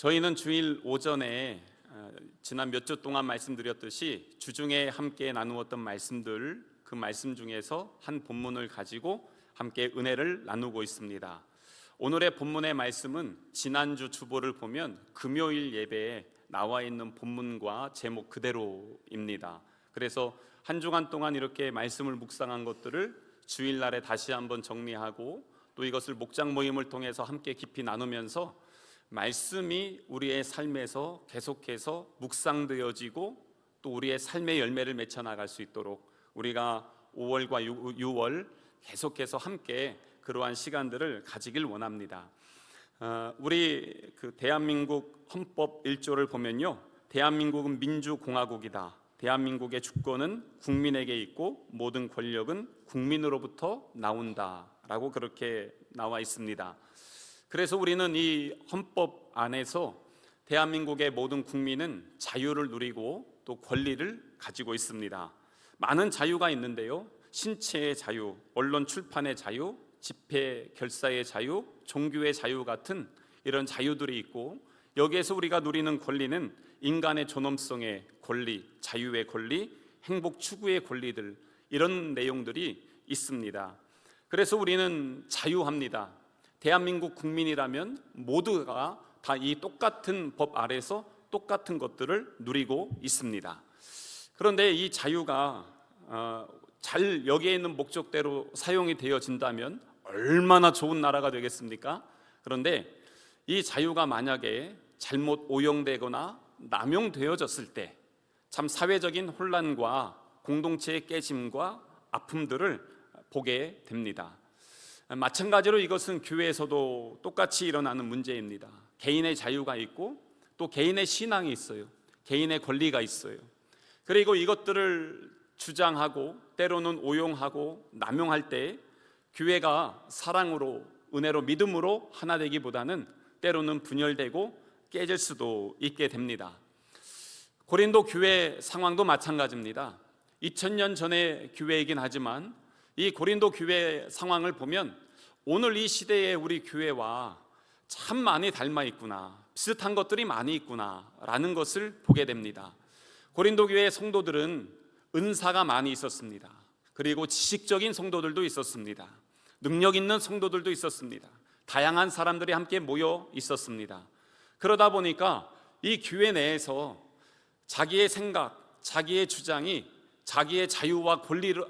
저희는 주일 오전에 지난 몇 주 동안 말씀드렸듯이 주중에 함께 나누었던 말씀들, 그 말씀 중에서 한 본문을 가지고 함께 은혜를 나누고 있습니다. 오늘의 본문의 말씀은 지난주 주보를 보면 금요일 예배에 나와 있는 본문과 제목 그대로입니다. 그래서 한 주간 동안 이렇게 말씀을 묵상한 것들을 주일날에 다시 한번 정리하고 또 이것을 목장 모임을 통해서 함께 깊이 나누면서 말씀이 우리의 삶에서 계속해서 묵상되어지고 또 우리의 삶의 열매를 맺혀 나갈 수 있도록 우리가 5월과 6월 계속해서 함께 그러한 시간들을 가지길 원합니다. 우리 대한민국 헌법 1조를 보면요, 대한민국은 민주공화국이다. 대한민국의 주권은 국민에게 있고 모든 권력은 국민으로부터 나온다라고 그렇게 나와 있습니다. 그래서 우리는 이 헌법 안에서 대한민국의 모든 국민은 자유를 누리고 또 권리를 가지고 있습니다. 많은 자유가 있는데요, 신체의 자유, 언론 출판의 자유, 집회 결사의 자유, 종교의 자유 같은 이런 자유들이 있고, 여기에서 우리가 누리는 권리는 인간의 존엄성의 권리, 자유의 권리, 행복 추구의 권리들, 이런 내용들이 있습니다. 그래서 우리는 자유합니다. 대한민국 국민이라면 모두가 다 이 똑같은 법 아래서 똑같은 것들을 누리고 있습니다. 그런데 이 자유가 잘 여기에 있는 목적대로 사용이 되어진다면 얼마나 좋은 나라가 되겠습니까? 그런데 이 자유가 만약에 잘못 오용되거나 남용되어졌을 때 참 사회적인 혼란과 공동체의 깨짐과 아픔들을 보게 됩니다. 마찬가지로 이것은 교회에서도 똑같이 일어나는 문제입니다. 개인의 자유가 있고 또 개인의 신앙이 있어요. 개인의 권리가 있어요. 그리고 이것들을 주장하고 때로는 오용하고 남용할 때 교회가 사랑으로, 은혜로, 믿음으로 하나 되기보다는 때로는 분열되고 깨질 수도 있게 됩니다. 고린도 교회 상황도 마찬가지입니다. 2000년 전의 교회이긴 하지만 이 고린도 교회 상황을 보면 오늘 이 시대의 우리 교회와 참 많이 닮아 있구나, 비슷한 것들이 많이 있구나 라는 것을 보게 됩니다. 고린도 교회의 성도들은 은사가 많이 있었습니다. 그리고 지식적인 성도들도 있었습니다. 능력 있는 성도들도 있었습니다. 다양한 사람들이 함께 모여 있었습니다. 그러다 보니까 이 교회 내에서 자기의 생각, 자기의 주장이 자기의 자유와 권리를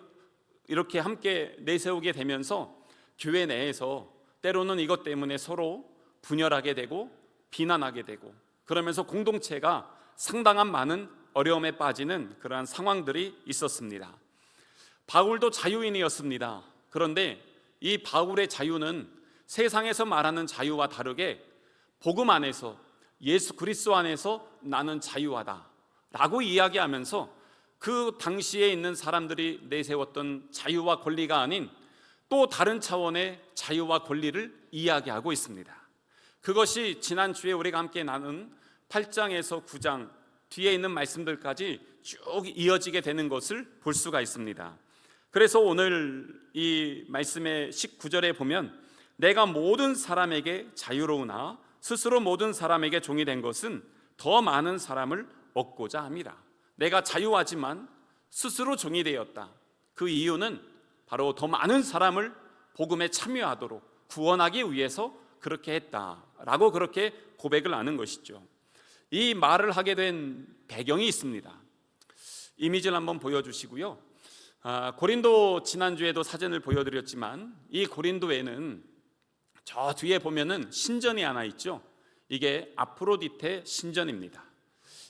이렇게 함께 내세우게 되면서 교회 내에서 때로는 이것 때문에 서로 분열하게 되고 비난하게 되고, 그러면서 공동체가 상당한 많은 어려움에 빠지는 그러한 상황들이 있었습니다. 바울도 자유인이었습니다. 그런데 이 바울의 자유는 세상에서 말하는 자유와 다르게 복음 안에서, 예수 그리스도 안에서 나는 자유하다 라고 이야기하면서 그 당시에 있는 사람들이 내세웠던 자유와 권리가 아닌 또 다른 차원의 자유와 권리를 이야기하고 있습니다. 그것이 지난주에 우리가 함께 나눈 8장에서 9장 뒤에 있는 말씀들까지 쭉 이어지게 되는 것을 볼 수가 있습니다. 그래서 오늘 이 말씀의 19절에 보면 내가 모든 사람에게 자유로우나 스스로 모든 사람에게 종이 된 것은 더 많은 사람을 얻고자 함이라. 내가 자유하지만 스스로 종이 되었다. 그 이유는 바로 더 많은 사람을 복음에 참여하도록 구원하기 위해서 그렇게 했다라고 그렇게 고백을 하는 것이죠. 이 말을 하게 된 배경이 있습니다. 이미지를 한번 보여주시고요. 고린도 지난주에도 사진을 보여드렸지만 이 고린도에는 저 뒤에 보면은 신전이 하나 있죠. 이게 아프로디테 신전입니다.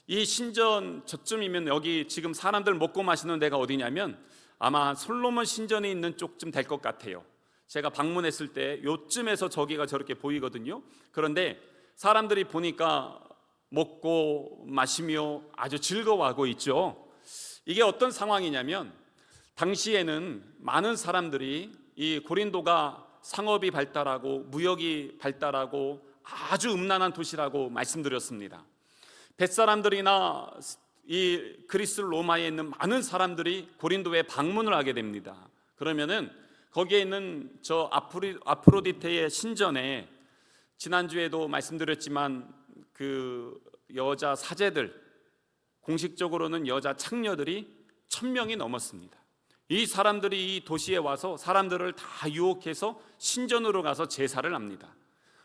이 신전 저쯤이면 여기 지금 사람들 먹고 마시는 데가 어디냐면 아마 솔로몬 신전이 있는 쪽쯤 될 것 같아요. 제가 방문했을 때 요쯤에서 저기가 저렇게 보이거든요. 그런데 사람들이 보니까 먹고 마시며 아주 즐거워하고 있죠. 이게 어떤 상황이냐면 당시에는 많은 사람들이 이 고린도가 상업이 발달하고 무역이 발달하고 아주 음란한 도시라고 말씀드렸습니다. 벳사람들이나 이 그리스 로마에 있는 많은 사람들이 고린도에 방문을 하게 됩니다. 그러면은 거기에 있는 저 아프로디테의 신전에 지난주에도 말씀드렸지만 그 여자 사제들, 공식적으로는 여자 창녀들이 1,000명이 넘었습니다. 이 사람들이 이 도시에 와서 사람들을 다 유혹해서 신전으로 가서 제사를 합니다.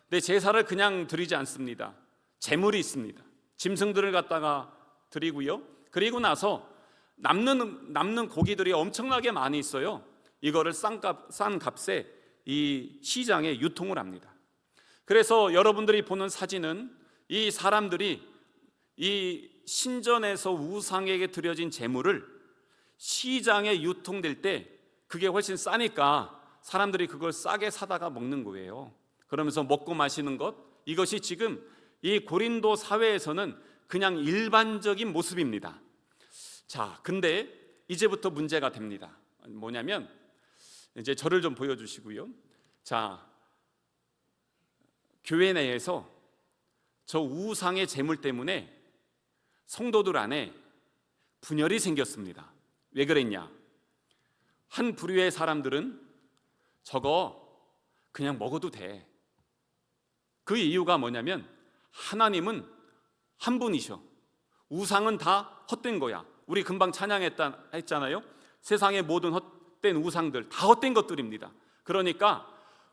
근데 제사를 그냥 드리지 않습니다. 제물이 있습니다. 짐승들을 갖다가 드리고요. 그리고 나서 남는 고기들이 엄청나게 많이 있어요. 이거를 싼 값에 이 시장에 유통을 합니다. 그래서 여러분들이 보는 사진은 이 사람들이 이 신전에서 우상에게 드려진 제물을 시장에 유통될 때 그게 훨씬 싸니까 사람들이 그걸 싸게 사다가 먹는 거예요. 그러면서 먹고 마시는 것, 이것이 지금 이 고린도 사회에서는 그냥 일반적인 모습입니다. 자, 근데 이제부터 문제가 됩니다. 뭐냐면 이제 저를 좀 보여주시고요. 자, 교회 내에서 저 우상의 제물 때문에 성도들 안에 분열이 생겼습니다. 왜 그랬냐? 한 부류의 사람들은 저거 그냥 먹어도 돼. 그 이유가 뭐냐면 하나님은 한 분이셔. 우상은 다 헛된 거야. 우리 금방 찬양했잖아요. 세상의 모든 헛된 우상들 다 헛된 것들입니다. 그러니까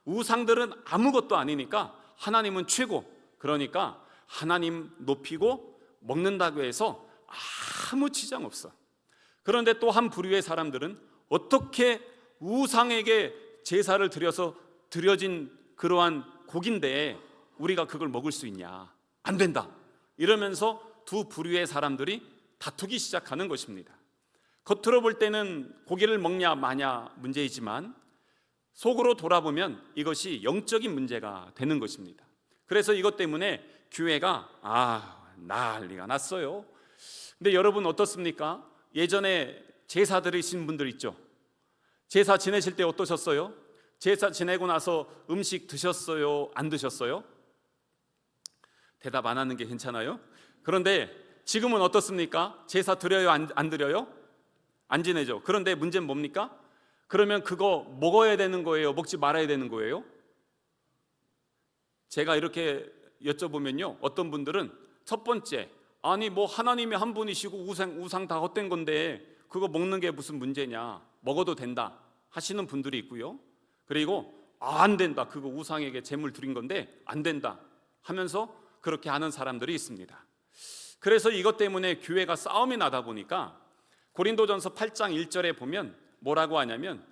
우상들은 아무것도 아니니까 하나님은 최고. 그러니까 하나님 높이고 먹는다고 해서 아무 지장 없어. 그런데 또 한 부류의 사람들은 어떻게 우상에게 제사를 드려서 드려진 그러한 고기인데 우리가 그걸 먹을 수 있냐? 안 된다. 이러면서 두 부류의 사람들이 다투기 시작하는 것입니다. 겉으로 볼 때는 고기를 먹냐 마냐 문제이지만 속으로 돌아보면 이것이 영적인 문제가 되는 것입니다. 그래서 이것 때문에 교회가 난리가 났어요. 근데 여러분 어떻습니까? 예전에 제사 드리신 분들 있죠? 제사 지내실 때 어떠셨어요? 제사 지내고 나서 음식 드셨어요? 안 드셨어요? 대답 안 하는 게 괜찮아요? 그런데 지금은 어떻습니까? 제사 드려요? 안 드려요? 안 지내죠. 그런데 문제는 뭡니까? 그러면 그거 먹어야 되는 거예요? 먹지 말아야 되는 거예요? 제가 이렇게 여쭤보면요, 어떤 분들은 첫 번째, 아니 뭐 하나님이 한 분이시고 우상 다 헛된 건데 그거 먹는 게 무슨 문제냐, 먹어도 된다 하시는 분들이 있고요. 그리고 안 된다, 그거 우상에게 제물 드린 건데 안 된다 하면서 그렇게 하는 사람들이 있습니다. 그래서 이것 때문에 교회가 싸움이 나다 보니까 고린도전서 8장 1절에 보면 뭐라고 하냐면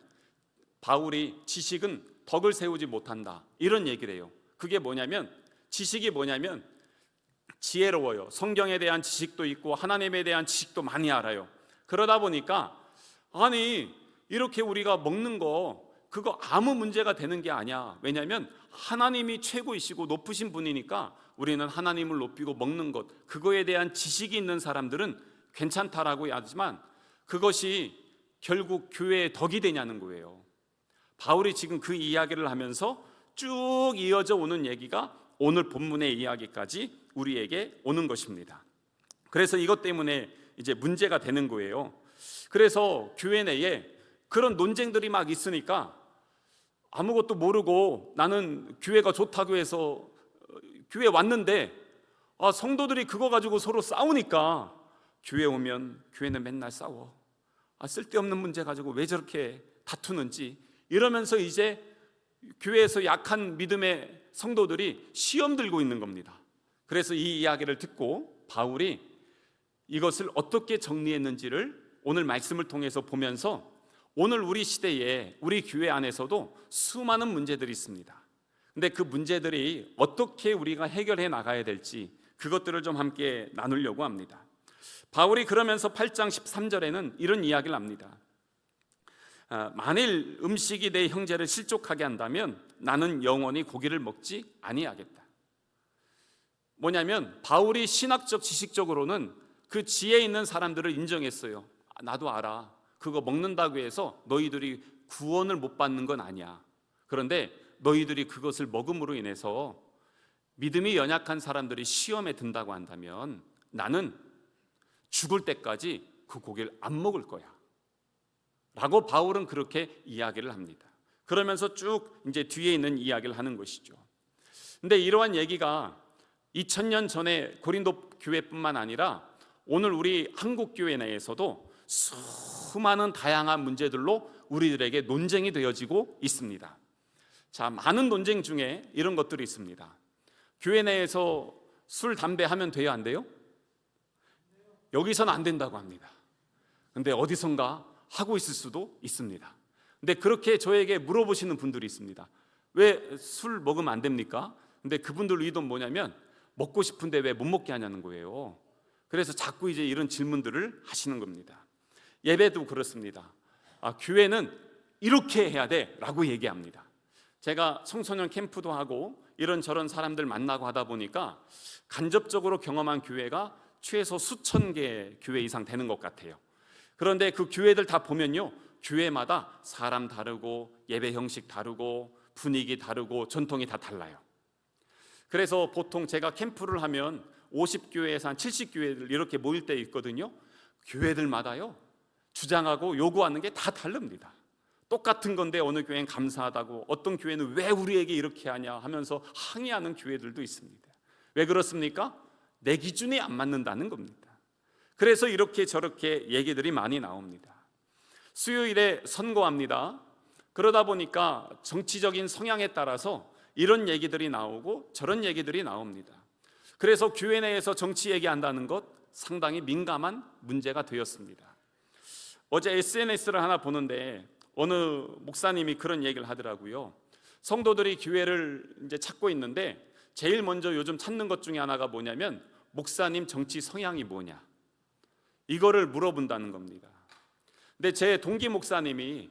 바울이 지식은 덕을 세우지 못한다 이런 얘기를 해요. 그게 뭐냐면 지식이 뭐냐면 지혜로워요. 성경에 대한 지식도 있고 하나님에 대한 지식도 많이 알아요. 그러다 보니까 아니 이렇게 우리가 먹는 거 그거 아무 문제가 되는 게 아니야. 왜냐하면 하나님이 최고이시고 높으신 분이니까 우리는 하나님을 높이고 먹는 것, 그거에 대한 지식이 있는 사람들은 괜찮다라고 하지만 그것이 결국 교회의 덕이 되냐는 거예요. 바울이 지금 그 이야기를 하면서 쭉 이어져 오는 얘기가 오늘 본문의 이야기까지 우리에게 오는 것입니다. 그래서 이것 때문에 이제 문제가 되는 거예요. 그래서 교회 내에 그런 논쟁들이 막 있으니까 아무것도 모르고 나는 교회가 좋다고 해서 교회 왔는데 성도들이 그거 가지고 서로 싸우니까 교회 오면 교회는 맨날 싸워. 쓸데없는 문제 가지고 왜 저렇게 다투는지 이러면서 이제 교회에서 약한 믿음의 성도들이 시험 들고 있는 겁니다. 그래서 이 이야기를 듣고 바울이 이것을 어떻게 정리했는지를 오늘 말씀을 통해서 보면서 오늘 우리 시대에 우리 교회 안에서도 수많은 문제들이 있습니다. 근데 그 문제들이 어떻게 우리가 해결해 나가야 될지 그것들을 좀 함께 나누려고 합니다. 바울이 그러면서 8장 13절에는 이런 이야기를 합니다. 만일 음식이 내 형제를 실족하게 한다면 나는 영원히 고기를 먹지 아니하겠다. 뭐냐면 바울이 신학적 지식적으로는 그 지혜 있는 사람들을 인정했어요. 나도 알아. 그거 먹는다고 해서 너희들이 구원을 못 받는 건 아니야. 그런데 너희들이 그것을 먹음으로 인해서 믿음이 연약한 사람들이 시험에 든다고 한다면 나는 죽을 때까지 그 고기를 안 먹을 거야 라고 바울은 그렇게 이야기를 합니다. 그러면서 쭉 이제 뒤에 있는 이야기를 하는 것이죠. 근데 이러한 얘기가 2000년 전에 고린도 교회뿐만 아니라 오늘 우리 한국 교회 내에서도 수많은 다양한 문제들로 우리들에게 논쟁이 되어지고 있습니다. 자, 많은 논쟁 중에 이런 것들이 있습니다. 교회 내에서 술, 담배 하면 돼요, 안 돼요? 여기서는 안 된다고 합니다. 근데 어디선가 하고 있을 수도 있습니다. 근데 그렇게 저에게 물어보시는 분들이 있습니다. 왜 술 먹으면 안 됩니까? 근데 그분들 의도는 뭐냐면 먹고 싶은데 왜 못 먹게 하냐는 거예요. 그래서 자꾸 이제 이런 질문들을 하시는 겁니다. 예배도 그렇습니다. 교회는 이렇게 해야 돼 라고 얘기합니다. 제가 청소년 캠프도 하고 이런저런 사람들 만나고 하다 보니까 간접적으로 경험한 교회가 최소 수천 개 교회 이상 되는 것 같아요. 그런데 그 교회들 다 보면요, 교회마다 사람 다르고 예배 형식 다르고 분위기 다르고 전통이 다 달라요. 그래서 보통 제가 캠프를 하면 50교회에서 한 70교회들 이렇게 모일 때 있거든요. 교회들마다요 주장하고 요구하는 게 다 다릅니다. 똑같은 건데 어느 교회는 감사하다고, 어떤 교회는 왜 우리에게 이렇게 하냐 하면서 항의하는 교회들도 있습니다. 왜 그렇습니까? 내 기준이 안 맞는다는 겁니다. 그래서 이렇게 저렇게 얘기들이 많이 나옵니다. 수요일에 선거합니다. 그러다 보니까 정치적인 성향에 따라서 이런 얘기들이 나오고 저런 얘기들이 나옵니다. 그래서 교회 내에서 정치 얘기한다는 것 상당히 민감한 문제가 되었습니다. 어제 SNS를 하나 보는데 어느 목사님이 그런 얘기를 하더라고요. 성도들이 교회를 이제 찾고 있는데 제일 먼저 요즘 찾는 것 중에 하나가 뭐냐면 목사님 정치 성향이 뭐냐, 이거를 물어본다는 겁니다. 근데 제 동기 목사님이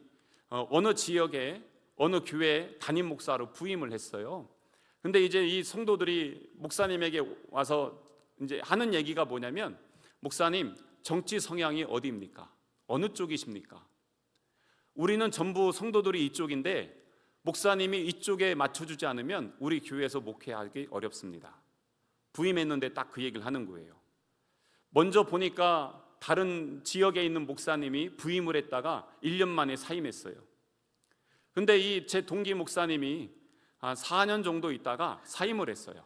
어느 지역에 어느 교회 담임 목사로 부임을 했어요. 근데 이제 이 성도들이 목사님에게 와서 이제 하는 얘기가 뭐냐면, 목사님 정치 성향이 어디입니까? 어느 쪽이십니까? 우리는 전부 성도들이 이쪽인데 목사님이 이쪽에 맞춰주지 않으면 우리 교회에서 목회하기 어렵습니다. 부임했는데 딱 그 얘기를 하는 거예요. 먼저 보니까 다른 지역에 있는 목사님이 부임을 했다가 1년 만에 사임했어요. 근데 이 제 동기 목사님이 한 4년 정도 있다가 사임을 했어요.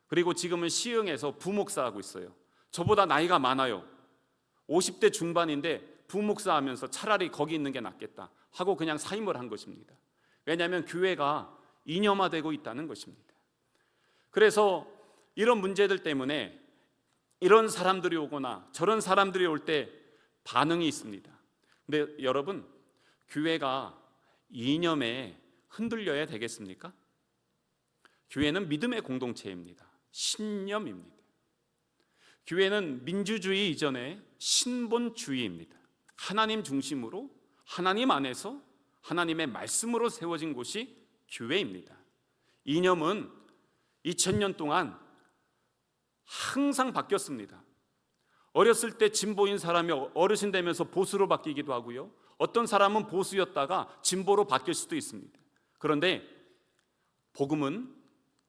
그리고 지금은 시흥에서 부목사하고 있어요. 저보다 나이가 많아요. 50대 중반인데 부목사 하면서 차라리 거기 있는 게 낫겠다 하고 그냥 사임을 한 것입니다. 왜냐하면 교회가 이념화되고 있다는 것입니다. 그래서 이런 문제들 때문에 이런 사람들이 오거나 저런 사람들이 올 때 반응이 있습니다. 근데 여러분, 교회가 이념에 흔들려야 되겠습니까? 교회는 믿음의 공동체입니다. 신념입니다. 교회는 민주주의 이전에 신본주의입니다. 하나님 중심으로 하나님 안에서 하나님의 말씀으로 세워진 곳이 교회입니다. 이념은 2000년 동안 항상 바뀌었습니다. 어렸을 때 진보인 사람이 어르신 되면서 보수로 바뀌기도 하고요, 어떤 사람은 보수였다가 진보로 바뀔 수도 있습니다. 그런데 복음은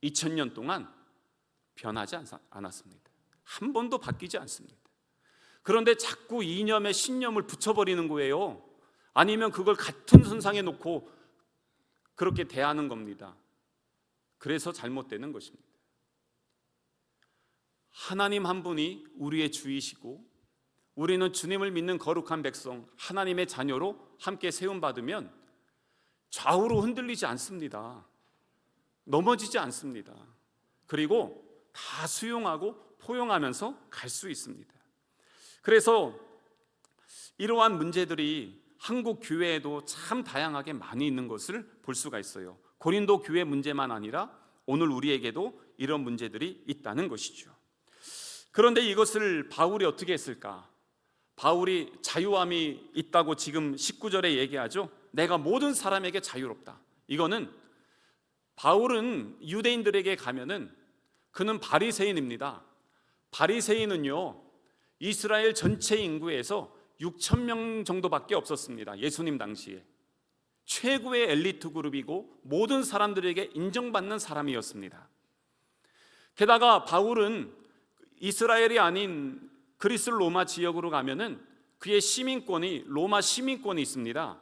2000년 동안 변하지 않았습니다. 한 번도 바뀌지 않습니다. 그런데 자꾸 이념에 신념을 붙여버리는 거예요. 아니면 그걸 같은 선상에 놓고 그렇게 대하는 겁니다. 그래서 잘못되는 것입니다. 하나님 한 분이 우리의 주이시고 우리는 주님을 믿는 거룩한 백성, 하나님의 자녀로 함께 세움받으면 좌우로 흔들리지 않습니다. 넘어지지 않습니다. 그리고 다 수용하고 포용하면서 갈 수 있습니다. 그래서 이러한 문제들이 한국 교회에도 참 다양하게 많이 있는 것을 볼 수가 있어요. 고린도 교회 문제만 아니라 오늘 우리에게도 이런 문제들이 있다는 것이죠. 그런데 이것을 바울이 어떻게 했을까? 바울이 자유함이 있다고 지금 19절에 얘기하죠. 내가 모든 사람에게 자유롭다. 이거는 바울은 유대인들에게 가면은 그는 바리새인입니다. 바리새인은요, 이스라엘 전체 인구에서 6,000명 정도밖에 없었습니다. 예수님 당시에 최고의 엘리트 그룹이고 모든 사람들에게 인정받는 사람이었습니다. 게다가 바울은 이스라엘이 아닌 그리스 로마 지역으로 가면은 그의 시민권이 로마 시민권이 있습니다.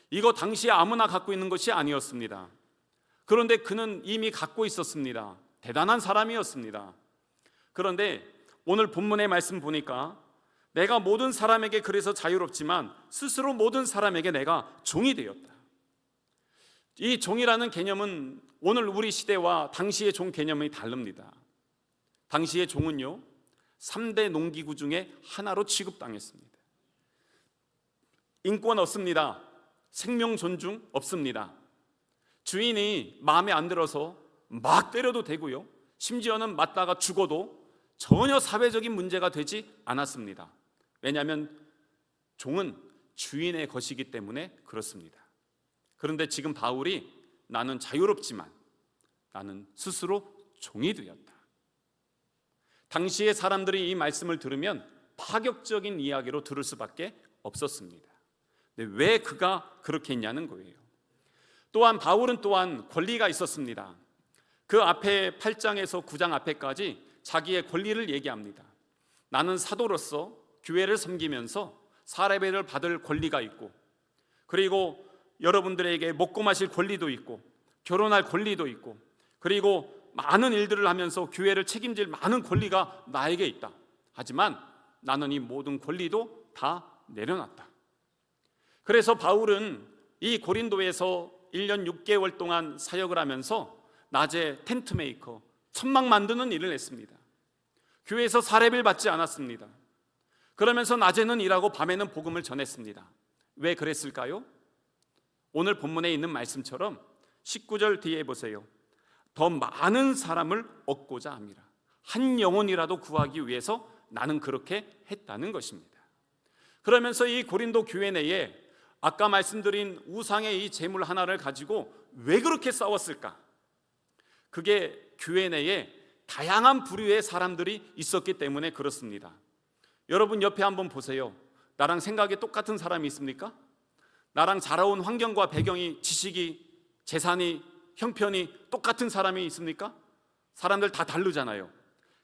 이거 당시에 아무나 갖고 있는 것이 아니었습니다. 그런데 그는 이미 갖고 있었습니다. 대단한 사람이었습니다. 그런데 오늘 본문의 말씀 보니까 내가 모든 사람에게 그래서 자유롭지만 스스로 모든 사람에게 내가 종이 되었다. 이 종이라는 개념은 오늘 우리 시대와 당시의 종 개념이 다릅니다. 당시의 종은요, 3대 농기구 중에 하나로 취급당했습니다. 인권 없습니다. 생명 존중 없습니다. 주인이 마음에 안 들어서 막 때려도 되고요, 심지어는 맞다가 죽어도 전혀 사회적인 문제가 되지 않았습니다. 왜냐하면 종은 주인의 것이기 때문에 그렇습니다. 그런데 지금 바울이 나는 자유롭지만 나는 스스로 종이 되었다. 당시의 사람들이 이 말씀을 들으면 파격적인 이야기로 들을 수밖에 없었습니다. 근데 왜 그가 그렇게 했냐는 거예요. 또한 바울은 또한 권리가 있었습니다. 그 앞에 8장에서 9장 앞에까지 자기의 권리를 얘기합니다. 나는 사도로서 교회를 섬기면서 사례배를 받을 권리가 있고, 그리고 여러분들에게 먹고 마실 권리도 있고, 결혼할 권리도 있고, 그리고 많은 일들을 하면서 교회를 책임질 많은 권리가 나에게 있다. 하지만 나는 이 모든 권리도 다 내려놨다. 그래서 바울은 이 고린도에서 1년 6개월 동안 사역을 하면서 낮에 텐트 메이커, 천막 만드는 일을 했습니다. 교회에서 사례비를 받지 않았습니다. 그러면서 낮에는 일하고 밤에는 복음을 전했습니다. 왜 그랬을까요? 오늘 본문에 있는 말씀처럼 19절 뒤에 보세요. 더 많은 사람을 얻고자 함이라. 한 영혼이라도 구하기 위해서 나는 그렇게 했다는 것입니다. 그러면서 이 고린도 교회 내에 아까 말씀드린 우상의 이 재물 하나를 가지고 왜 그렇게 싸웠을까? 그게 교회 내에 다양한 부류의 사람들이 있었기 때문에 그렇습니다. 여러분 옆에 한번 보세요. 나랑 생각이 똑같은 사람이 있습니까? 나랑 자라온 환경과 배경이, 지식이, 재산이, 형편이 똑같은 사람이 있습니까? 사람들 다 다르잖아요.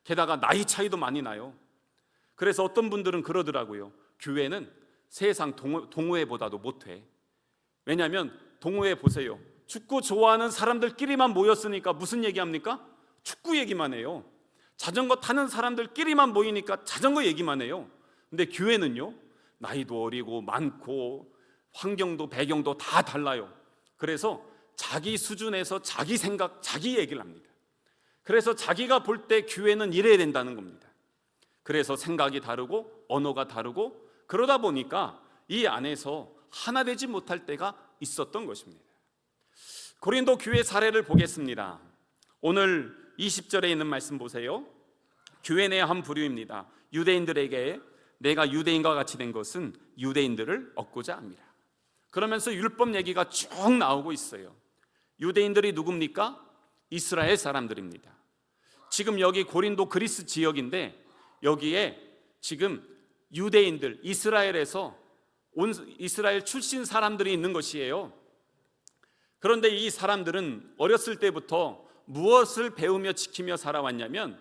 게다가 나이 차이도 많이 나요. 그래서 어떤 분들은 그러더라고요. 교회는 세상 동호회보다도 못해. 왜냐하면 동호회 보세요. 축구 좋아하는 사람들끼리만 모였으니까 무슨 얘기합니까? 축구 얘기만 해요. 자전거 타는 사람들끼리만 모이니까 자전거 얘기만 해요. 근데 교회는요, 나이도 어리고 많고 환경도 배경도 다 달라요. 그래서 자기 수준에서 자기 생각, 자기 얘기를 합니다. 그래서 자기가 볼 때 교회는 이래야 된다는 겁니다. 그래서 생각이 다르고 언어가 다르고 그러다 보니까 이 안에서 하나 되지 못할 때가 있었던 것입니다. 고린도 교회 사례를 보겠습니다. 오늘 20절에 있는 말씀 보세요. 교회 내 한 부류입니다. 유대인들에게 내가 유대인과 같이 된 것은 유대인들을 얻고자 합니다. 그러면서 율법 얘기가 쭉 나오고 있어요. 유대인들이 누굽니까? 이스라엘 사람들입니다. 지금 여기 고린도 그리스 지역인데 여기에 지금 유대인들, 이스라엘에서 온 이스라엘 출신 사람들이 있는 것이에요. 그런데 이 사람들은 어렸을 때부터 무엇을 배우며 지키며 살아왔냐면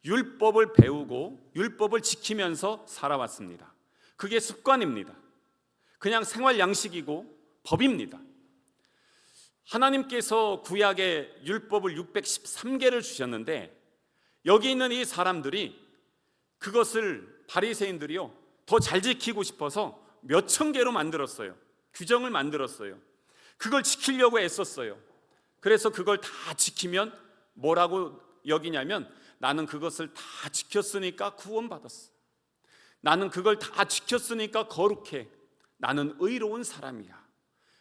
율법을 배우고 율법을 지키면서 살아왔습니다. 그게 습관입니다. 그냥 생활 양식이고 법입니다. 하나님께서 구약에 율법을 613개를 주셨는데 여기 있는 이 사람들이 그것을 바리새인들이요 더 잘 지키고 싶어서 몇천 개로 만들었어요. 규정을 만들었어요. 그걸 지키려고 애썼어요. 그래서 그걸 다 지키면 뭐라고 여기냐면 나는 그것을 다 지켰으니까 구원받았어. 나는 그걸 다 지켰으니까 거룩해. 나는 의로운 사람이야.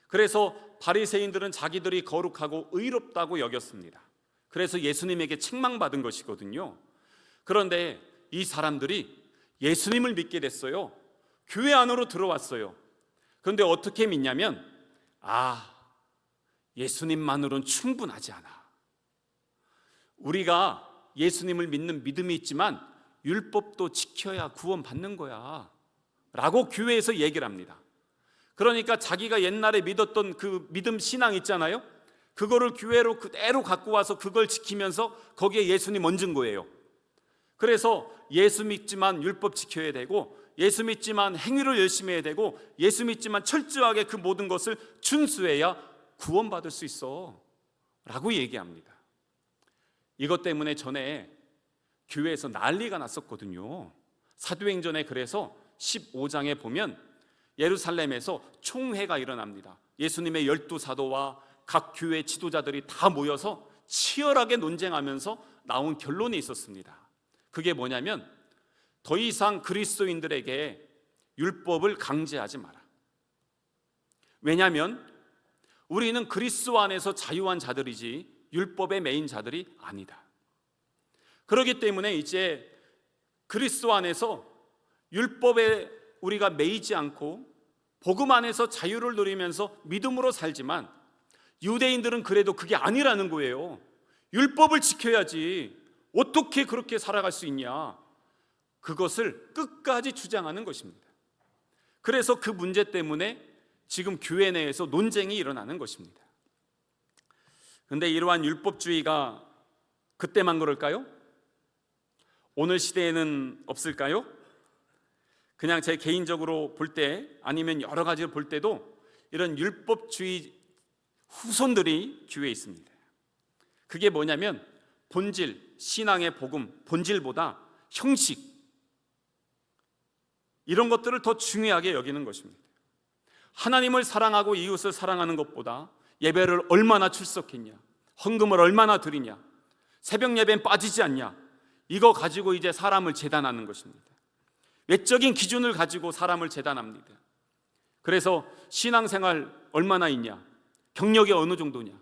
그래서 바리새인들은 자기들이 거룩하고 의롭다고 여겼습니다. 그래서 예수님에게 책망받은 것이거든요. 그런데 이 사람들이 예수님을 믿게 됐어요. 교회 안으로 들어왔어요. 그런데 어떻게 믿냐면 예수님만으로는 충분하지 않아. 우리가 예수님을 믿는 믿음이 있지만 율법도 지켜야 구원받는 거야 라고 교회에서 얘기를 합니다. 그러니까 자기가 옛날에 믿었던 그 믿음 신앙 있잖아요. 그거를 교회로 그대로 갖고 와서 그걸 지키면서 거기에 예수님 얹은 거예요. 그래서 예수 믿지만 율법 지켜야 되고 예수 믿지만 행위를 열심히 해야 되고 예수 믿지만 철저하게 그 모든 것을 준수해야 구원받을 수 있어 라고 얘기합니다. 이것 때문에 전에 교회에서 난리가 났었거든요. 사도행전에 그래서 15장에 보면 예루살렘에서 총회가 일어납니다. 예수님의 12사도와 각 교회 지도자들이 다 모여서 치열하게 논쟁하면서 나온 결론이 있었습니다. 그게 뭐냐면 더 이상 그리스도인들에게 율법을 강제하지 마라. 왜냐하면 우리는 그리스도 안에서 자유한 자들이지 율법에 매인 자들이 아니다. 그렇기 때문에 이제 그리스도 안에서 율법에 우리가 매이지 않고 복음 안에서 자유를 누리면서 믿음으로 살지만 유대인들은 그래도 그게 아니라는 거예요. 율법을 지켜야지 어떻게 그렇게 살아갈 수 있냐, 그것을 끝까지 주장하는 것입니다. 그래서 그 문제 때문에 지금 교회 내에서 논쟁이 일어나는 것입니다. 그런데 이러한 율법주의가 그때만 그럴까요? 오늘 시대에는 없을까요? 그냥 제 개인적으로 볼 때, 아니면 여러 가지를 볼 때도 이런 율법주의 후손들이 교회에 있습니다. 그게 뭐냐면 본질, 신앙의 복음, 본질보다 형식, 이런 것들을 더 중요하게 여기는 것입니다. 하나님을 사랑하고 이웃을 사랑하는 것보다 예배를 얼마나 출석했냐, 헌금을 얼마나 드리냐, 새벽 예배는 빠지지 않냐, 이거 가지고 이제 사람을 재단하는 것입니다. 외적인 기준을 가지고 사람을 재단합니다. 그래서 신앙생활 얼마나 있냐, 경력이 어느 정도냐,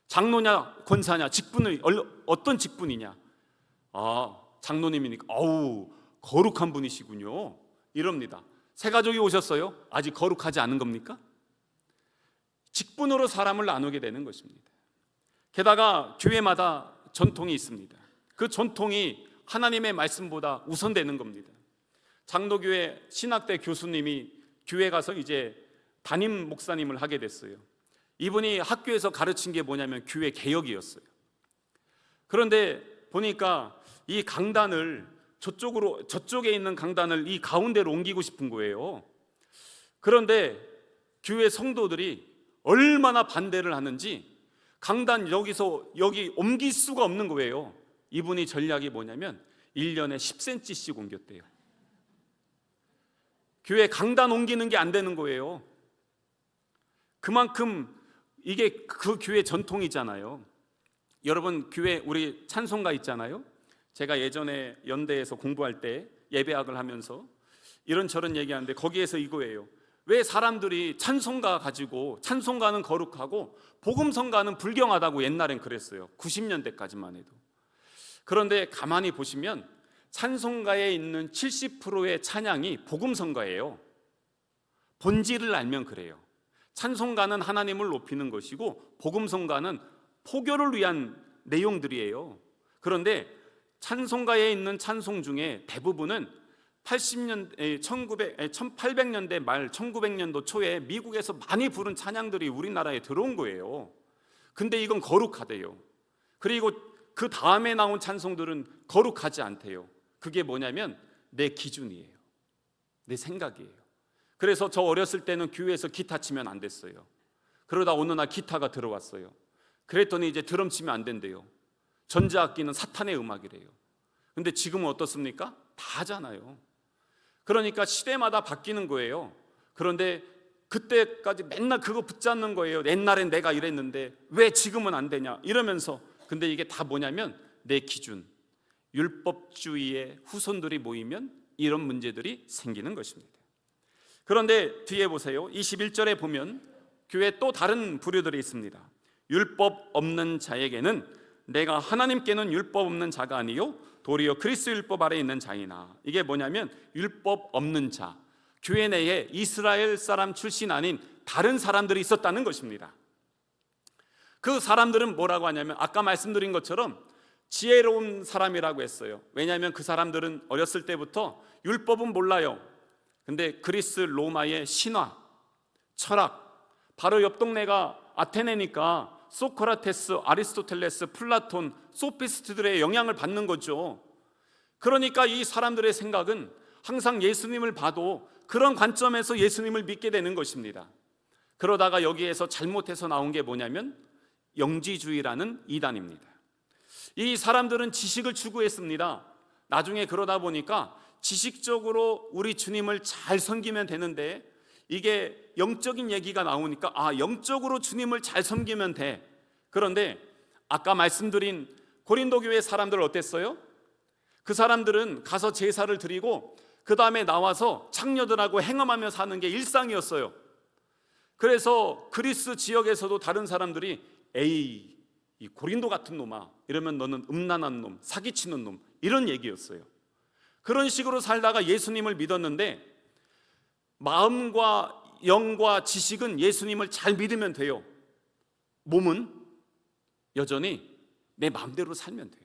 장로냐 권사냐, 직분이 어떤 직분이냐, 장로님이니까 거룩한 분이시군요, 이럽니다. 새 가족이 오셨어요? 아직 거룩하지 않은 겁니까? 직분으로 사람을 나누게 되는 것입니다. 게다가 교회마다 전통이 있습니다. 그 전통이 하나님의 말씀보다 우선되는 겁니다. 장로교회 신학대 교수님이 교회 가서 이제 담임 목사님을 하게 됐어요. 이분이 학교에서 가르친 게 뭐냐면 교회 개혁이었어요. 그런데 보니까 이 강단을 저쪽에 있는 강단을 이 가운데로 옮기고 싶은 거예요. 그런데 교회 성도들이 얼마나 반대를 하는지 강단 여기 옮길 수가 없는 거예요. 이분이 전략이 뭐냐면 1년에 10cm씩 옮겼대요. 교회 강단 옮기는 게 안 되는 거예요. 그만큼 이게 그 교회 전통이잖아요. 여러분, 교회 우리 찬송가 있잖아요. 제가 예전에 연대에서 공부할 때 예배학을 하면서 이런저런 얘기하는데 거기에서 이거예요. 왜 사람들이 찬송가 가지고 찬송가는 거룩하고 복음성가는 불경하다고 옛날엔 그랬어요. 90년대까지만 해도. 그런데 가만히 보시면 찬송가에 있는 70%의 찬양이 복음성가예요. 본질을 알면 그래요. 찬송가는 하나님을 높이는 것이고 복음성가는 포교를 위한 내용들이에요. 그런데 찬송가에 있는 찬송 중에 대부분은 1800년대 말 1900년도 초에 미국에서 많이 부른 찬양들이 우리나라에 들어온 거예요. 근데 이건 거룩하대요. 그리고 그 다음에 나온 찬송들은 거룩하지 않대요. 그게 뭐냐면 내 기준이에요. 내 생각이에요. 그래서 저 어렸을 때는 교회에서 기타 치면 안 됐어요. 그러다 어느 날 기타가 들어왔어요. 그랬더니 이제 드럼 치면 안 된대요. 전자악기는 사탄의 음악이래요. 근데 지금은 어떻습니까? 다 하잖아요. 그러니까 시대마다 바뀌는 거예요. 그런데 그때까지 맨날 그거 붙잡는 거예요. 옛날엔 내가 이랬는데 왜 지금은 안 되냐 이러면서. 근데 이게 다 뭐냐면 내 기준, 율법주의의 후손들이 모이면 이런 문제들이 생기는 것입니다. 그런데 뒤에 보세요. 21절에 보면 교회에 또 다른 부류들이 있습니다. 율법 없는 자에게는 내가 하나님께는 율법 없는 자가 아니요 도리어 그리스도 율법 아래 있는 자이나. 이게 뭐냐면 율법 없는 자, 교회 내에 이스라엘 사람 출신 아닌 다른 사람들이 있었다는 것입니다. 그 사람들은 뭐라고 하냐면 아까 말씀드린 것처럼 지혜로운 사람이라고 했어요. 왜냐하면 그 사람들은 어렸을 때부터 율법은 몰라요. 근데 그리스 로마의 신화, 철학, 바로 옆 동네가 아테네니까 소크라테스, 아리스토텔레스, 플라톤, 소피스트들의 영향을 받는 거죠. 그러니까 이 사람들의 생각은 항상 예수님을 봐도 그런 관점에서 예수님을 믿게 되는 것입니다. 그러다가 여기에서 잘못해서 나온 게 뭐냐면 영지주의라는 이단입니다. 이 사람들은 지식을 추구했습니다. 나중에 그러다 보니까 지식적으로 우리 주님을 잘 섬기면 되는데, 이게 영적인 얘기가 나오니까 영적으로 주님을 잘 섬기면 돼. 그런데 아까 말씀드린 고린도 교회 사람들 어땠어요? 그 사람들은 가서 제사를 드리고 그 다음에 나와서 창녀들하고 행음하며 사는 게 일상이었어요. 그래서 그리스 지역에서도 다른 사람들이 에이, 이 고린도 같은 놈아, 이러면 너는 음란한 놈, 사기치는 놈, 이런 얘기였어요. 그런 식으로 살다가 예수님을 믿었는데, 마음과 영과 지식은 예수님을 잘 믿으면 돼요. 몸은 여전히 내 마음대로 살면 돼요.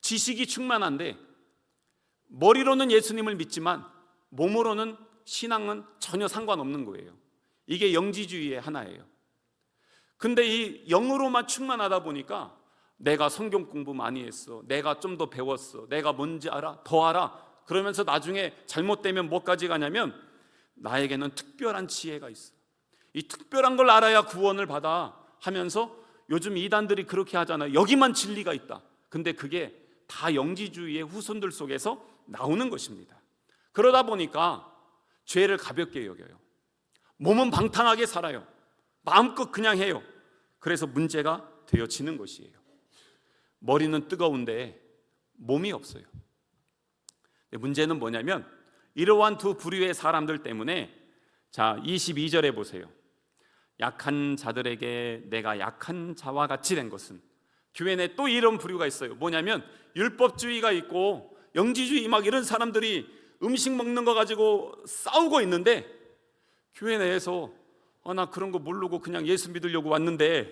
지식이 충만한데 머리로는 예수님을 믿지만 몸으로는 신앙은 전혀 상관없는 거예요. 이게 영지주의의 하나예요. 근데 이 영으로만 충만하다 보니까 내가 성경 공부 많이 했어, 내가 좀 더 배웠어, 내가 뭔지 알아, 더 알아, 그러면서 나중에 잘못되면 뭐까지 가냐면 나에게는 특별한 지혜가 있어, 이 특별한 걸 알아야 구원을 받아 하면서 요즘 이단들이 그렇게 하잖아요. 여기만 진리가 있다. 근데 그게 다 영지주의의 후손들 속에서 나오는 것입니다. 그러다 보니까 죄를 가볍게 여겨요. 몸은 방탕하게 살아요. 마음껏 그냥 해요. 그래서 문제가 되어지는 것이에요. 머리는 뜨거운데 몸이 없어요. 문제는 뭐냐면 이러한 두 부류의 사람들 때문에, 자 22절에 보세요. 약한 자들에게 내가 약한 자와 같이 된 것은, 교회 내 또 이런 부류가 있어요. 뭐냐면 율법주의가 있고 영지주의 막 이런 사람들이 음식 먹는 거 가지고 싸우고 있는데, 교회 내에서 나 그런 거 모르고 그냥 예수 믿으려고 왔는데,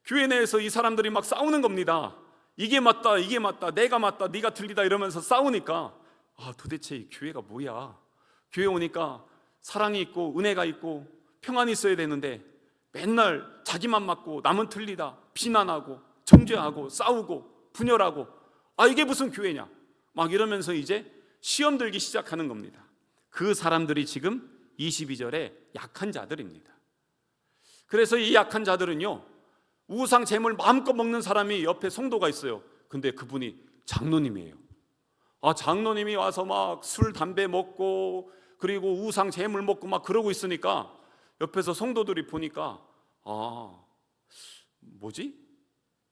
교회 내에서 이 사람들이 막 싸우는 겁니다. 이게 맞다, 이게 맞다, 내가 맞다, 네가 틀리다 이러면서 싸우니까 도대체 이 교회가 뭐야? 교회 오니까 사랑이 있고 은혜가 있고 평안이 있어야 되는데 맨날 자기만 맞고 남은 틀리다 비난하고 정죄하고 싸우고 분열하고, 이게 무슨 교회냐 막 이러면서 이제 시험 들기 시작하는 겁니다. 그 사람들이 지금 22절에 약한 자들입니다. 그래서 이 약한 자들은요, 우상 제물 마음껏 먹는 사람이 옆에 성도가 있어요. 근데 그분이 장로님이에요. 장로님이 와서 막 술 담배 먹고 그리고 우상 제물 먹고 막 그러고 있으니까 옆에서 성도들이 보니까 뭐지?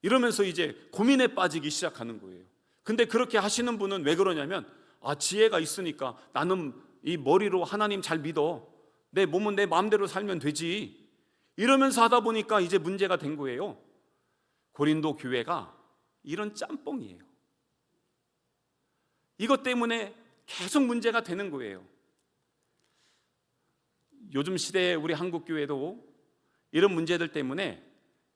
이러면서 이제 고민에 빠지기 시작하는 거예요. 근데 그렇게 하시는 분은 왜 그러냐면 지혜가 있으니까 나는 이 머리로 하나님 잘 믿어, 내 몸은 내 마음대로 살면 되지, 이러면서 하다 보니까 이제 문제가 된 거예요. 고린도 교회가 이런 짬뽕이에요. 이것 때문에 계속 문제가 되는 거예요. 요즘 시대에 우리 한국 교회도 이런 문제들 때문에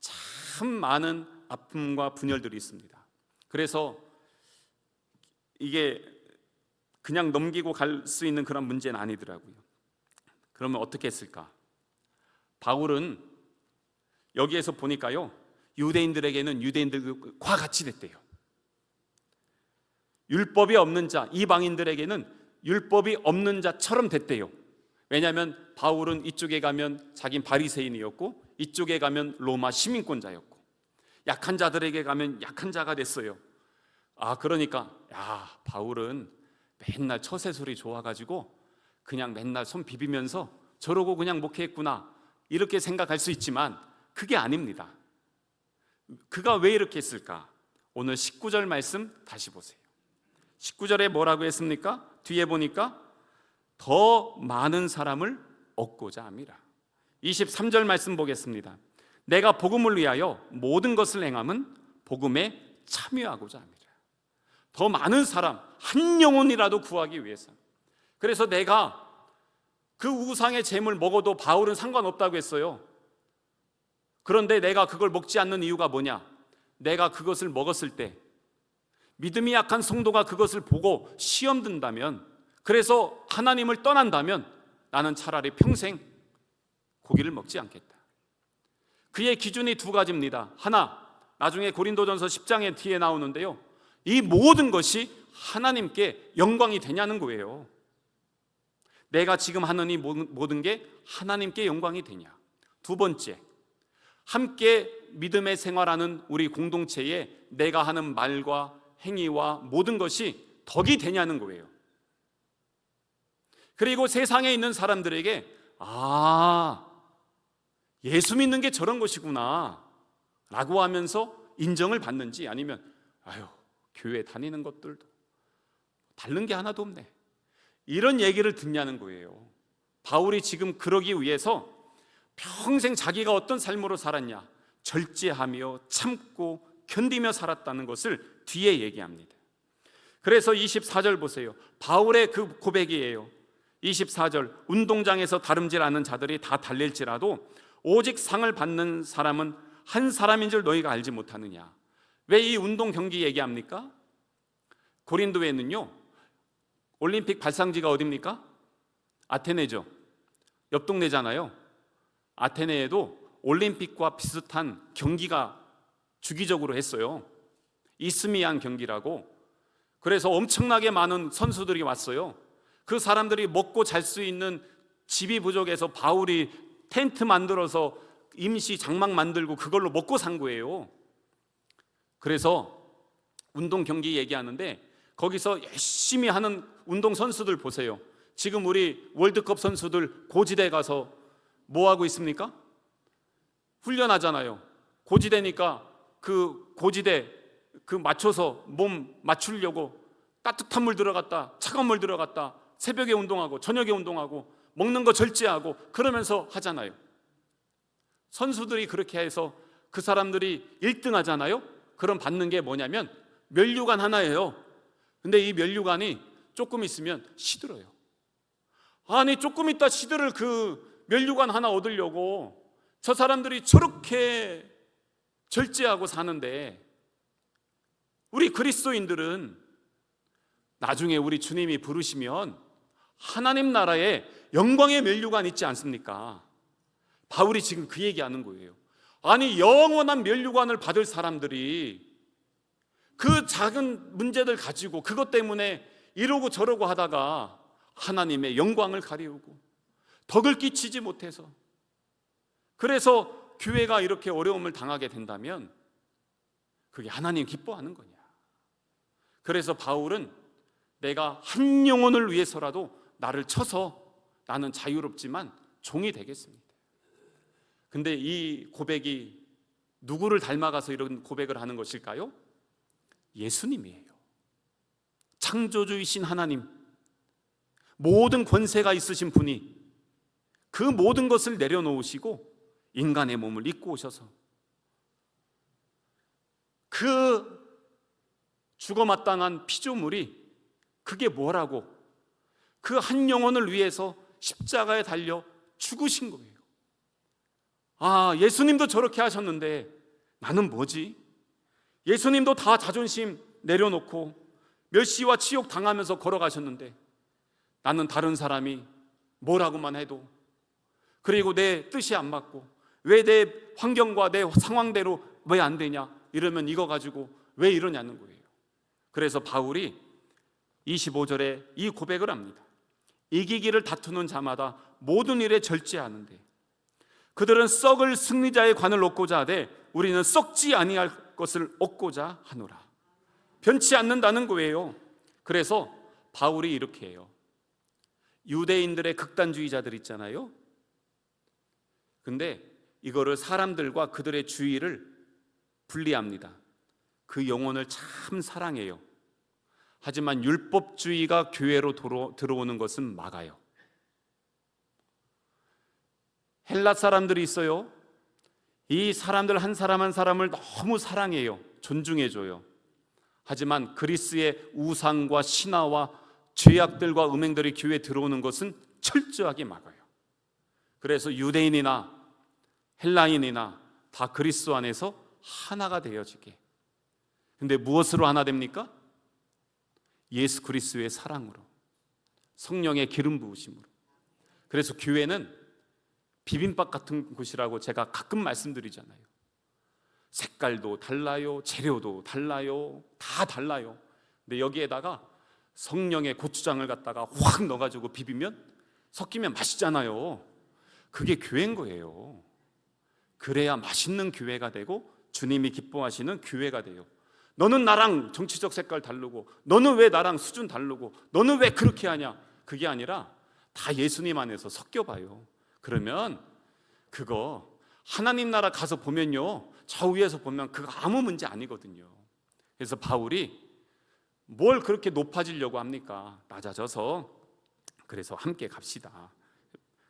참 많은 아픔과 분열들이 있습니다. 그래서 이게 그냥 넘기고 갈 수 있는 그런 문제는 아니더라고요. 그러면 어떻게 했을까? 바울은 여기에서 보니까요, 유대인들에게는 유대인들과 같이 됐대요. 율법이 없는 자, 이방인들에게는 율법이 없는 자처럼 됐대요. 왜냐하면 바울은 이쪽에 가면 자긴 바리새인이었고 이쪽에 가면 로마 시민권자였고, 약한 자들에게 가면 약한 자가 됐어요. 그러니까 바울은 맨날 처세 소리 좋아가지고 그냥 맨날 손 비비면서 저러고 그냥 목회했구나, 이렇게 생각할 수 있지만 그게 아닙니다. 그가 왜 이렇게 했을까? 오늘 19절 말씀 다시 보세요. 19절에 뭐라고 했습니까? 뒤에 보니까 더 많은 사람을 얻고자 함이라. 23절 말씀 보겠습니다. 내가 복음을 위하여 모든 것을 행함은 복음에 참여하고자 함이라. 더 많은 사람, 한 영혼이라도 구하기 위해서. 그래서 내가 그 우상의 제물 먹어도 바울은 상관없다고 했어요. 그런데 내가 그걸 먹지 않는 이유가 뭐냐? 내가 그것을 먹었을 때 믿음이 약한 성도가 그것을 보고 시험 든다면, 그래서 하나님을 떠난다면 나는 차라리 평생 고기를 먹지 않겠다. 그의 기준이 두 가지입니다. 하나, 나중에 고린도전서 10장에 뒤에 나오는데요, 이 모든 것이 하나님께 영광이 되냐는 거예요. 내가 지금 하는 이 모든 게 하나님께 영광이 되냐. 두 번째, 함께 믿음의 생활하는 우리 공동체에 내가 하는 말과 행위와 모든 것이 덕이 되냐는 거예요. 그리고 세상에 있는 사람들에게 예수 믿는 게 저런 것이구나 라고 하면서 인정을 받는지, 아니면 교회 다니는 것들도 다른 게 하나도 없네, 이런 얘기를 듣냐는 거예요. 바울이 지금 그러기 위해서 평생 자기가 어떤 삶으로 살았냐, 절제하며 참고 견디며 살았다는 것을 뒤에 얘기합니다. 그래서 24절 보세요. 바울의 그 고백이에요. 24절, 운동장에서 다름질 않는 자들이 다 달릴지라도 오직 상을 받는 사람은 한 사람인 줄 너희가 알지 못하느냐. 왜 이 운동 경기 얘기합니까? 고린도에는요, 올림픽 발상지가 어디입니까? 아테네죠. 옆 동네잖아요. 아테네에도 올림픽과 비슷한 경기가 주기적으로 했어요. 이스미안 경기라고. 그래서 엄청나게 많은 선수들이 왔어요. 그 사람들이 먹고 잘 수 있는 집이 부족해서 바울이 텐트 만들어서 임시 장막 만들고 그걸로 먹고 산 거예요. 그래서 운동 경기 얘기하는데 거기서 열심히 하는 운동 선수들 보세요. 지금 우리 월드컵 선수들 고지대 가서 뭐 하고 있습니까? 훈련하잖아요. 고지대니까 그 고지대 맞춰서 몸 맞추려고 따뜻한 물 들어갔다 차가운 물 들어갔다 새벽에 운동하고 저녁에 운동하고 먹는 거 절제하고 그러면서 하잖아요. 선수들이 그렇게 해서 그 사람들이 1등 하잖아요. 그럼 받는 게 뭐냐면 면류관 하나예요. 근데 이 면류관이 조금 있으면 시들어요. 아니 조금 있다 시들을 그 면류관 하나 얻으려고 저 사람들이 저렇게 절제하고 사는데, 우리 그리스도인들은 나중에 우리 주님이 부르시면 하나님 나라에 영광의 면류관 있지 않습니까? 바울이 지금 그 얘기하는 거예요. 아니 영원한 면류관을 받을 사람들이 그 작은 문제들 가지고 그것 때문에 이러고 저러고 하다가 하나님의 영광을 가리우고 덕을 끼치지 못해서, 그래서 교회가 이렇게 어려움을 당하게 된다면 그게 하나님 기뻐하는 거냐. 그래서 바울은 내가 한 영혼을 위해서라도 나를 쳐서 나는 자유롭지만 종이 되겠습니다. 근데 이 고백이 누구를 닮아가서 이런 고백을 하는 것일까요? 예수님이에요. 창조주이신 하나님, 모든 권세가 있으신 분이 그 모든 것을 내려놓으시고 인간의 몸을 입고 오셔서 그 죽어마땅한 피조물이 그게 뭐라고 그 한 영혼을 위해서 십자가에 달려 죽으신 거예요. 예수님도 저렇게 하셨는데 나는 뭐지? 예수님도 다 자존심 내려놓고 멸시와 치욕 당하면서 걸어가셨는데 나는 다른 사람이 뭐라고만 해도, 그리고 내 뜻이 안 맞고 왜 내 환경과 내 상황대로 왜 안 되냐, 이러면 이거 가지고 왜 이러냐는 거예요. 그래서 바울이 25절에 이 고백을 합니다. 이기기를 다투는 자마다 모든 일에 절제하는데 그들은 썩을 승리자의 관을 얻고자 하되 우리는 썩지 아니할 것을 얻고자 하노라. 변치 않는다는 거예요. 그래서 바울이 이렇게 해요. 유대인들의 극단주의자들 있잖아요. 근데 이거를 사람들과 그들의 주의를 분리합니다. 그 영혼을 참 사랑해요. 하지만 율법주의가 교회로 들어오는 것은 막아요. 헬라 사람들이 있어요. 이 사람들 한 사람 한 사람을 너무 사랑해요. 존중해줘요. 하지만 그리스의 우상과 신화와 죄악들과 음행들이 교회에 들어오는 것은 철저하게 막아요. 그래서 유대인이나 헬라인이나 다 그리스도 안에서 하나가 되어지게. 근데 무엇으로 하나 됩니까? 예수 그리스도의 사랑으로, 성령의 기름 부으심으로. 그래서 교회는 비빔밥 같은 곳이라고 제가 가끔 말씀드리잖아요. 색깔도 달라요, 재료도 달라요, 다 달라요. 근데 여기에다가 성령의 고추장을 갖다가 확 넣어가지고 비비면 섞이면 맛있잖아요. 그게 교회인 거예요. 그래야 맛있는 교회가 되고 주님이 기뻐하시는 교회가 돼요. 너는 나랑 정치적 색깔 다르고, 너는 왜 나랑 수준 다르고, 너는 왜 그렇게 하냐, 그게 아니라 다 예수님 안에서 섞여봐요. 그러면 그거 하나님 나라 가서 보면요, 저 위에서 보면 그거 아무 문제 아니거든요. 그래서 바울이 뭘 그렇게 높아지려고 합니까? 낮아져서. 그래서 함께 갑시다.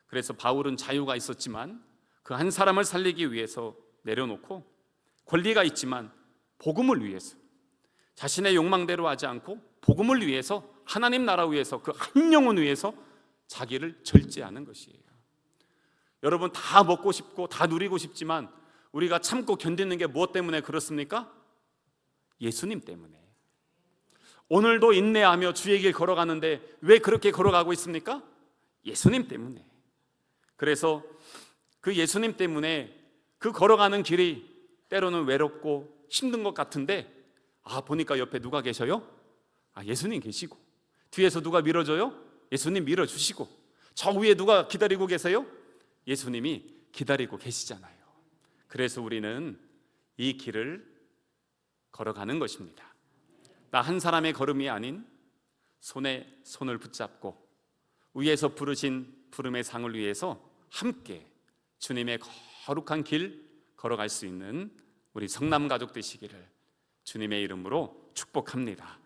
그래서 바울은 자유가 있었지만 그 한 사람을 살리기 위해서 내려놓고, 권리가 있지만 복음을 위해서, 자신의 욕망대로 하지 않고 복음을 위해서, 하나님 나라 위해서, 그 한 영혼 위해서 자기를 절제하는 것이에요. 여러분, 다 먹고 싶고 다 누리고 싶지만 우리가 참고 견디는 게 무엇 때문에 그렇습니까? 예수님 때문에. 오늘도 인내하며 주의 길 걸어가는데 왜 그렇게 걸어가고 있습니까? 예수님 때문에. 그래서 그 예수님 때문에 그 걸어가는 길이 때로는 외롭고 힘든 것 같은데, 보니까 옆에 누가 계셔요? 예수님 계시고, 뒤에서 누가 밀어줘요? 예수님 밀어주시고, 저 위에 누가 기다리고 계세요? 예수님이 기다리고 계시잖아요. 그래서 우리는 이 길을 걸어가는 것입니다. 나 한 사람의 걸음이 아닌 손에 손을 붙잡고 위에서 부르신 부름의 상을 위해서 함께 주님의 거룩한 길 걸어갈 수 있는 우리 성남 가족 되시기를 주님의 이름으로 축복합니다.